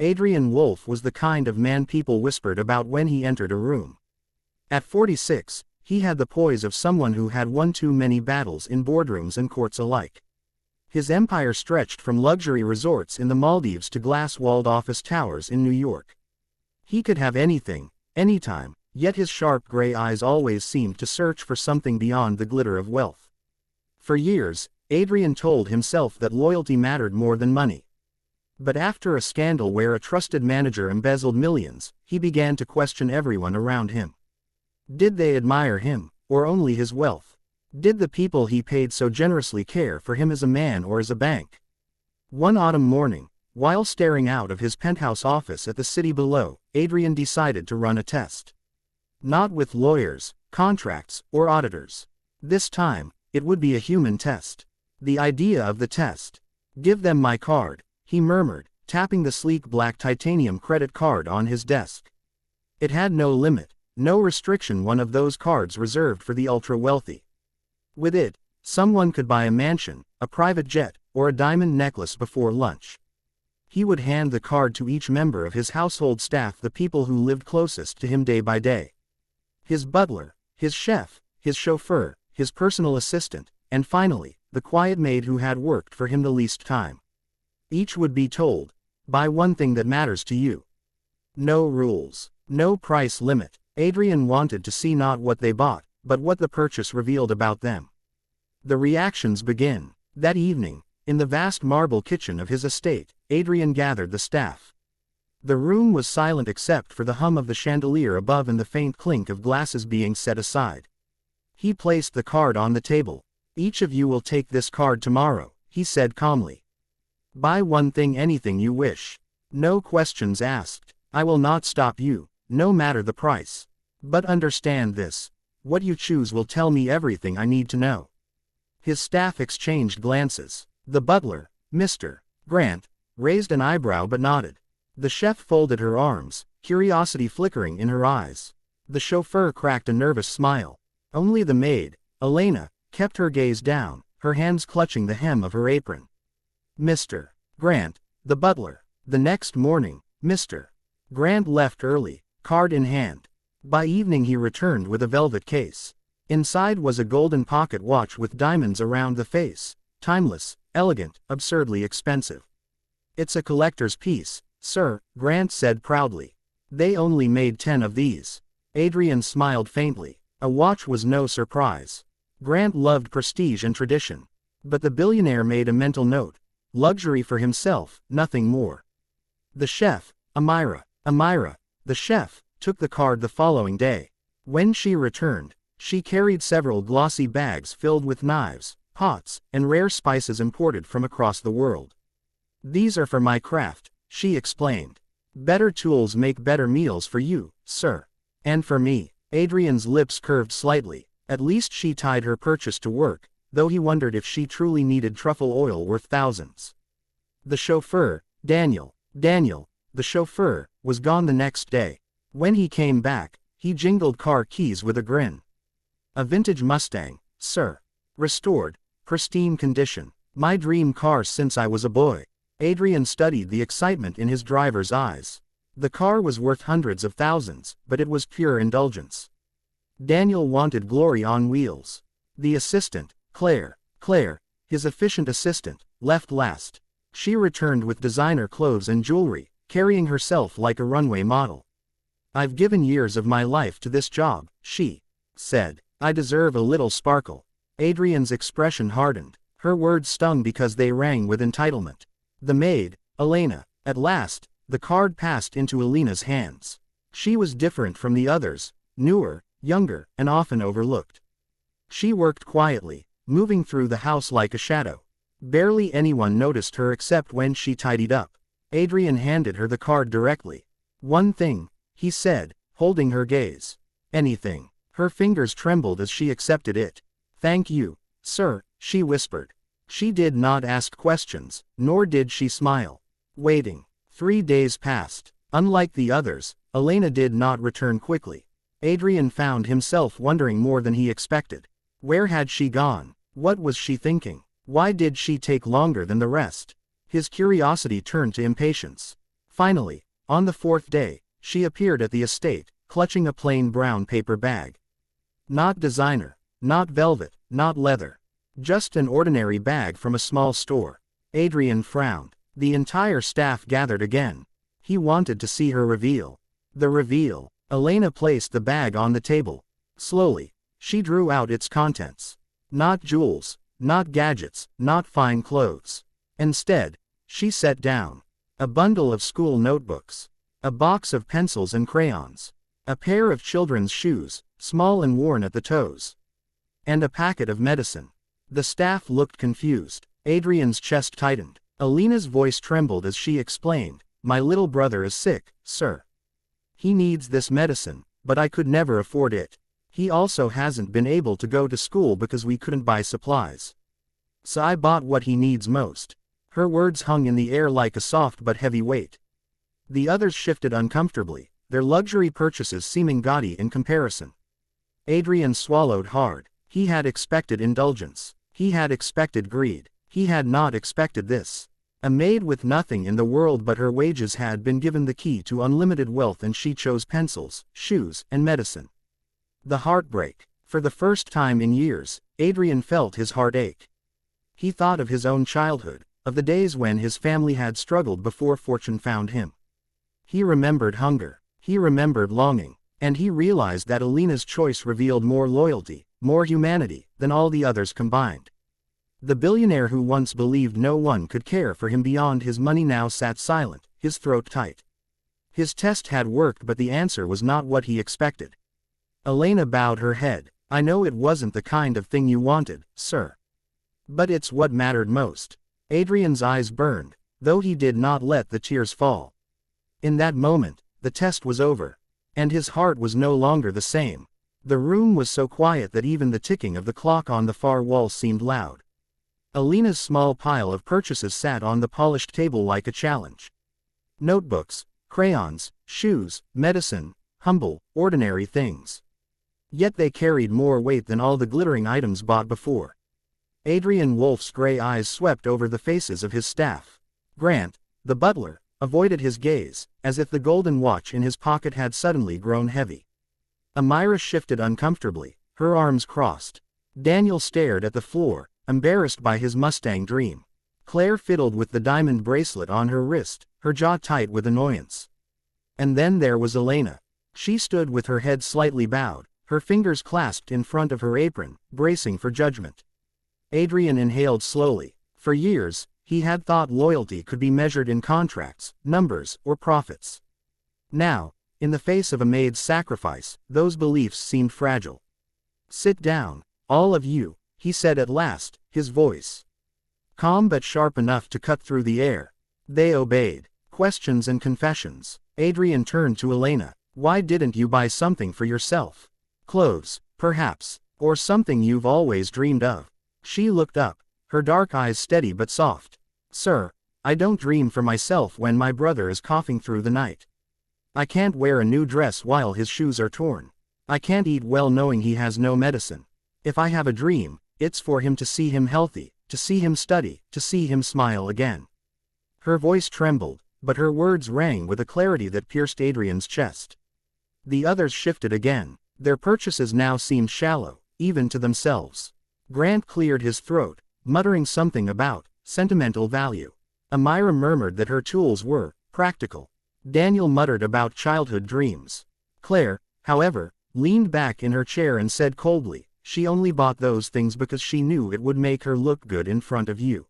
Adrian Wolfe was the kind of man people whispered about when he entered a room. At 46, he had the poise of someone who had won too many battles in boardrooms and courts alike. His empire stretched from luxury resorts in the Maldives to glass-walled office towers in New York. He could have anything, anytime, yet his sharp gray eyes always seemed to search for something beyond the glitter of wealth. For years, Adrian told himself that loyalty mattered more than money. But after a scandal where a trusted manager embezzled millions, he began to question everyone around him. Did they admire him, or only his wealth? Did the people he paid so generously care for him as a man or as a bank? One autumn morning, while staring out of his penthouse office at the city below, Adrian decided to run a test. Not with lawyers, contracts, or auditors. This time, it would be a human test. The idea of the test. "Give them my card," he murmured, tapping the sleek black titanium credit card on his desk. It had no limit, no restriction, one of those cards reserved for the ultra-wealthy. With it, someone could buy a mansion, a private jet, or a diamond necklace before lunch. He would hand the card to each member of his household staff, the people who lived closest to him day by day. His butler, his chef, his chauffeur, his personal assistant, and finally, the quiet maid who had worked for him the least time. Each would be told, "Buy one thing that matters to you." No rules, no price limit. Adrian wanted to see not what they bought, but what the purchase revealed about them. The reactions begin. That evening, in the vast marble kitchen of his estate, Adrian gathered the staff. The room was silent except for the hum of the chandelier above and the faint clink of glasses being set aside. He placed the card on the table. "Each of you will take this card tomorrow," he said calmly. "Buy one thing, anything you wish. No questions asked. I will not stop you, no matter the price. But understand this. What you choose will tell me everything I need to know." His staff exchanged glances. The butler, Mr. Grant, raised an eyebrow but nodded. The chef folded her arms, curiosity flickering in her eyes. The chauffeur cracked a nervous smile. Only the maid, Elena, kept her gaze down, her hands clutching the hem of her apron. Mr. Grant, the butler. The next morning, Mr. Grant left early, card in hand. By evening he returned with a velvet case. Inside was a golden pocket watch with diamonds around the face, timeless, elegant, absurdly expensive. "It's a collector's piece, sir," Grant said proudly. "They only made 10 of these." Adrian smiled faintly. A watch was no surprise. Grant loved prestige and tradition. But the billionaire made a mental note. Luxury for himself, nothing more. The chef, Amira, the chef, took the card the following day. When she returned, she carried several glossy bags filled with knives, pots, and rare spices imported from across the world. "These are for my craft," she explained. "Better tools make better meals for you, sir. And for me." Adrian's lips curved slightly. At least she tied her purchase to work, though he wondered if she truly needed truffle oil worth thousands. The chauffeur, Daniel, the chauffeur, was gone the next day. When he came back, he jingled car keys with a grin. "A vintage Mustang, sir. Restored, pristine condition. My dream car since I was a boy." Adrian studied the excitement in his driver's eyes. The car was worth hundreds of thousands, but it was pure indulgence. Daniel wanted glory on wheels. The assistant, Claire, his efficient assistant, left last. She returned with designer clothes and jewelry, carrying herself like a runway model. "I've given years of my life to this job," she said. "I deserve a little sparkle." Adrian's expression hardened. Her words stung because they rang with entitlement. The maid, Elena. At last, the card passed into Elena's hands. She was different from the others, newer, younger, and often overlooked. She worked quietly, moving through the house like a shadow. Barely anyone noticed her except when she tidied up. Adrian handed her the card directly. "One thing," he said, holding her gaze. "Anything." Her fingers trembled as she accepted it. "Thank you, sir," she whispered. She did not ask questions, nor did she smile. Waiting. 3 days passed. Unlike the others, Elena did not return quickly. Adrian found himself wondering more than he expected. Where had she gone? What was she thinking? Why did she take longer than the rest? His curiosity turned to impatience. Finally, on the fourth day, she appeared at the estate, clutching a plain brown paper bag. Not designer, not velvet, not leather. Just an ordinary bag from a small store. Adrian frowned. The entire staff gathered again. He wanted to see her reveal. The reveal. Elena placed the bag on the table. Slowly, she drew out its contents. Not jewels, not gadgets, not fine clothes. Instead, she set down a bundle of school notebooks, a box of pencils and crayons, a pair of children's shoes, small and worn at the toes, and a packet of medicine. The staff looked confused. Adrian's chest tightened. Elena's voice trembled as she explained, "My little brother is sick, sir. He needs this medicine, but I could never afford it. He also hasn't been able to go to school because we couldn't buy supplies. So I bought what he needs most." Her words hung in the air like a soft but heavy weight. The others shifted uncomfortably, their luxury purchases seeming gaudy in comparison. Adrian swallowed hard. He had expected indulgence. He had expected greed. He had not expected this. A maid with nothing in the world but her wages had been given the key to unlimited wealth, and she chose pencils, shoes, and medicine. The heartbreak. For the first time in years, Adrian felt his heart ache. He thought of his own childhood, of the days when his family had struggled before fortune found him. He remembered hunger. He remembered longing. And he realized that Elena's choice revealed more loyalty, more humanity, than all the others combined. The billionaire who once believed no one could care for him beyond his money now sat silent, his throat tight. His test had worked, but the answer was not what he expected. Elena bowed her head. "I know it wasn't the kind of thing you wanted, sir. But it's what mattered most." Adrian's eyes burned, though he did not let the tears fall. In that moment, the test was over. And his heart was no longer the same. The room was so quiet that even the ticking of the clock on the far wall seemed loud. Elena's small pile of purchases sat on the polished table like a challenge. Notebooks, crayons, shoes, medicine, humble, ordinary things. Yet they carried more weight than all the glittering items bought before. Adrian Wolf's gray eyes swept over the faces of his staff. Grant, the butler, avoided his gaze, as if the golden watch in his pocket had suddenly grown heavy. Amira shifted uncomfortably, her arms crossed. Daniel stared at the floor, embarrassed by his Mustang dream. Claire fiddled with the diamond bracelet on her wrist, her jaw tight with annoyance. And then there was Elena. She stood with her head slightly bowed, her fingers clasped in front of her apron, bracing for judgment. Adrian inhaled slowly. For years, he had thought loyalty could be measured in contracts, numbers, or profits. Now, in the face of a maid's sacrifice, those beliefs seemed fragile. "Sit down, all of you," he said at last, his voice calm but sharp enough to cut through the air. They obeyed. Questions and confessions. Adrian turned to Elena. "Why didn't you buy something for yourself? Clothes, perhaps, or something you've always dreamed of?" She looked up, her dark eyes steady but soft. "Sir, I don't dream for myself when my brother is coughing through the night. I can't wear a new dress while his shoes are torn. I can't eat well knowing he has no medicine. If I have a dream, it's for him to see him healthy, to see him study, to see him smile again." Her voice trembled, but her words rang with a clarity that pierced Adrian's chest. The others shifted again. Their purchases now seemed shallow, even to themselves. Grant cleared his throat, muttering something about sentimental value. Amira murmured that her tools were practical. Daniel muttered about childhood dreams. Claire, however, leaned back in her chair and said coldly, "She only bought those things because she knew it would make her look good in front of you."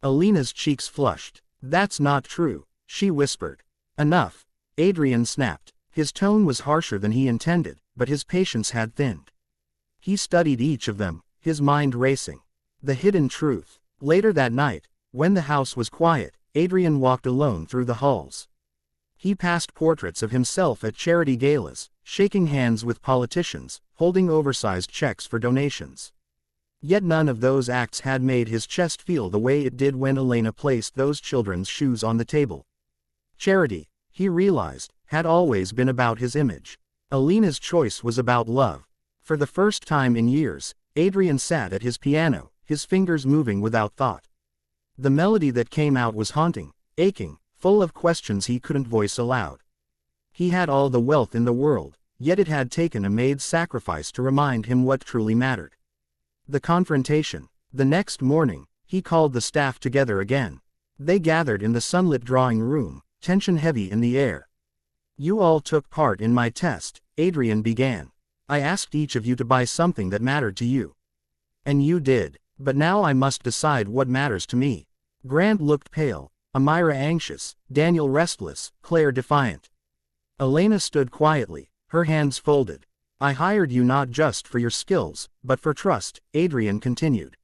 Elena's cheeks flushed. "That's not true," she whispered. "Enough," Adrian snapped. His tone was harsher than he intended, but his patience had thinned. He studied each of them, his mind racing. The hidden truth. Later that night, when the house was quiet, Adrian walked alone through the halls. He passed portraits of himself at charity galas, shaking hands with politicians, holding oversized checks for donations. Yet none of those acts had made his chest feel the way it did when Elena placed those children's shoes on the table. Charity, he realized, had always been about his image. Elena's choice was about love. For the first time in years, Adrian sat at his piano, his fingers moving without thought. The melody that came out was haunting, aching, full of questions he couldn't voice aloud. He had all the wealth in the world, yet it had taken a maid's sacrifice to remind him what truly mattered. The confrontation. The next morning, he called the staff together again. They gathered in the sunlit drawing room, tension heavy in the air. "You all took part in my test," Adrian began. "I asked each of you to buy something that mattered to you. And you did. But now I must decide what matters to me." Grant looked pale, Amira anxious, Daniel restless, Claire defiant. Elena stood quietly, her hands folded. "I hired you not just for your skills, but for trust," Adrian continued.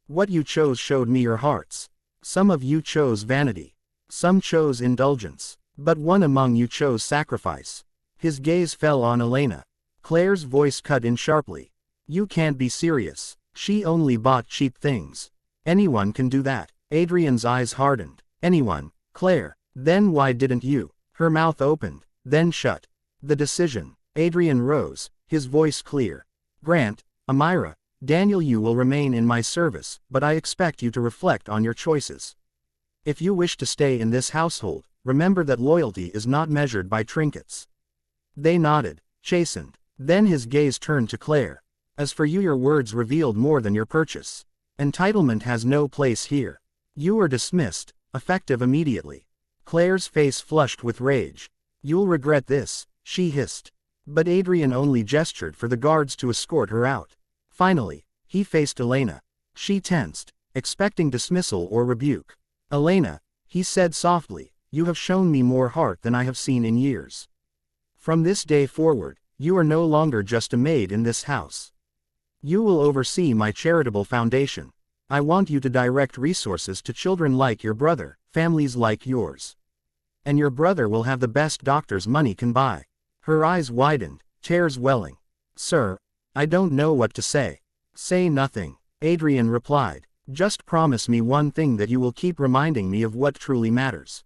"What you chose showed me your hearts. Some of you chose vanity. Some chose indulgence. But one among you chose sacrifice." His gaze fell on Elena. Claire's voice cut in sharply. "You can't be serious. She only bought cheap things. Anyone can do that." Adrian's eyes hardened. "Anyone, Claire. Then why didn't you?" Her mouth opened, then shut. "The decision." Adrian rose, his voice clear. "Grant, Amira, Daniel, you will remain in my service, but I expect you to reflect on your choices. If you wish to stay in this household, remember that loyalty is not measured by trinkets." They nodded, chastened. Then his gaze turned to Claire. "As for you, your words revealed more than your purchase. Entitlement has no place here. You are dismissed, effective immediately." Claire's face flushed with rage. "You'll regret this," she hissed. But Adrian only gestured for the guards to escort her out. Finally, he faced Elena. She tensed, expecting dismissal or rebuke. "Elena," he said softly, "you have shown me more heart than I have seen in years. From this day forward, you are no longer just a maid in this house. You will oversee my charitable foundation. I want you to direct resources to children like your brother, families like yours. And your brother will have the best doctors money can buy." Her eyes widened, tears welling. "Sir, I don't know what to say." "Say nothing," Adrian replied. "Just promise me one thing, that you will keep reminding me of what truly matters."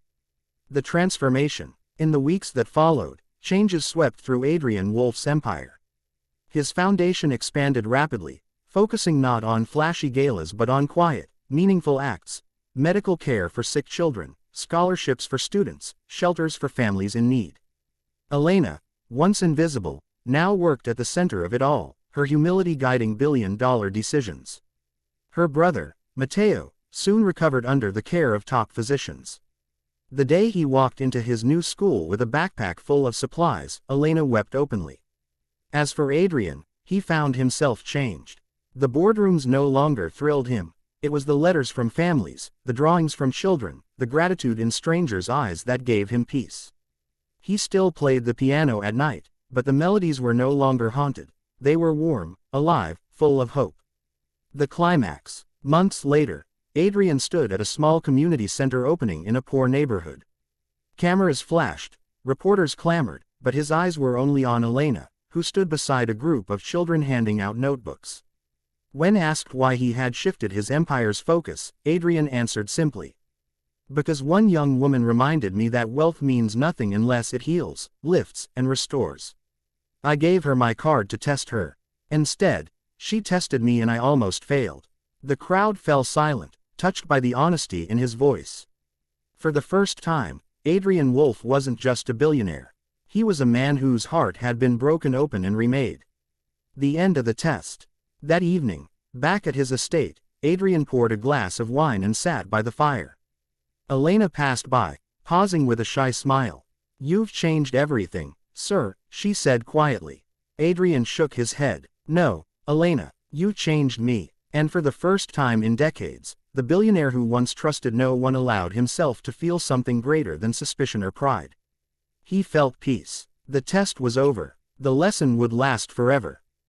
The transformation. In the weeks that followed, changes swept through Adrian Wolf's empire. His foundation expanded rapidly, focusing not on flashy galas but on quiet, meaningful acts: medical care for sick children, scholarships for students, shelters for families in need. Elena, once invisible, now worked at the center of it all, her humility guiding billion-dollar decisions. Her brother, Matteo, soon recovered under the care of top physicians. The day he walked into his new school with a backpack full of supplies, Elena wept openly. As for Adrian, he found himself changed. The boardrooms no longer thrilled him. It was the letters from families, the drawings from children, the gratitude in strangers' eyes that gave him peace. He still played the piano at night, but the melodies were no longer haunted. They were warm, alive, full of hope. The climax. Months later, Adrian stood at a small community center opening in a poor neighborhood. Cameras flashed, reporters clamored, but his eyes were only on Elena, who stood beside a group of children handing out notebooks. When asked why he had shifted his empire's focus, Adrian answered simply. "Because one young woman reminded me that wealth means nothing unless it heals, lifts, and restores. I gave her my card to test her. Instead, she tested me and I almost failed." The crowd fell silent, touched by the honesty in his voice. For the first time, Adrian Wolf wasn't just a billionaire. He was a man whose heart had been broken open and remade. The end of the test. That evening, back at his estate, Adrian poured a glass of wine and sat by the fire. Elena passed by, pausing with a shy smile. "You've changed everything, sir," she said quietly. Adrian shook his head. "No, Elena, you changed me." And for the first time in decades, the billionaire who once trusted no one allowed himself to feel something greater than suspicion or pride. He felt peace. The test was over. The lesson would last forever.